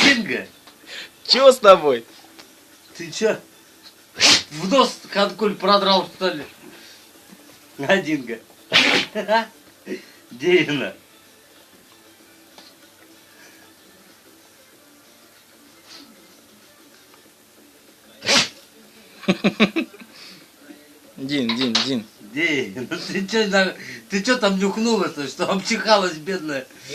Динго, Чего с тобой? ты чё? В нос ханкуль продрал, что ли? А, Динго? Дина. Дин. Дина, ты чё там нюхнулась, что обчихалась, бедная?